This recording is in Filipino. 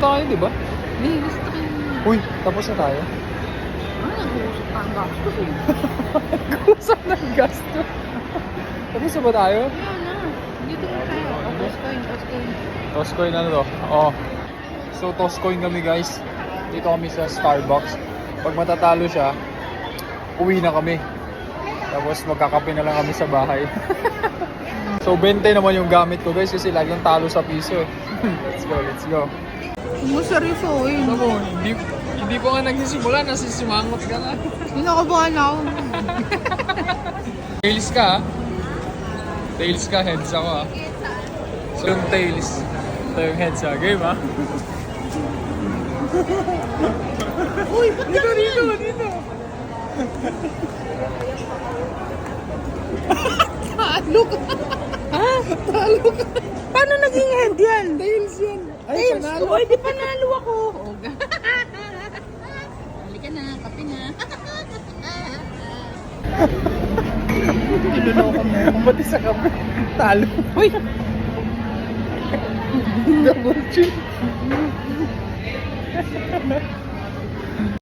Tayo, di ba? Hindi, gusto ko yung... Uy, tapos na tayo. Nag-uusap pa ang gastos eh. Kusap ng gasto. Tapos na ba tayo? Wala na. Dito na tayo. Toss coin, toss coin. Toss coin ano to? Oh. So toss coin kami guys. Dito kami sa Starbucks. Pag matatalo siya, uwi na kami. Tapos magkakape na lang kami sa bahay. So 20 naman yung gamit ko guys kasi laging talo sa piso eh. Let's go, let's go. Mo seryoso eh. Ano mo, hindi pa nga nagsisimula, nasisimangot ka na. Kinakabahan ako. Tails ka ha? Tails ka, heads ako ha? So yung tails, ito yung heads ha? Game ha? Uy, ba't ganyan? Dito! Talo ka. Ha? Talo ka. Paano naging head yan? Tails yan! Tails ko. Ay, di panalo ako. Halika na, kape na. Niloloko mo. Pati sa kape. Talo. Uy! Double chin.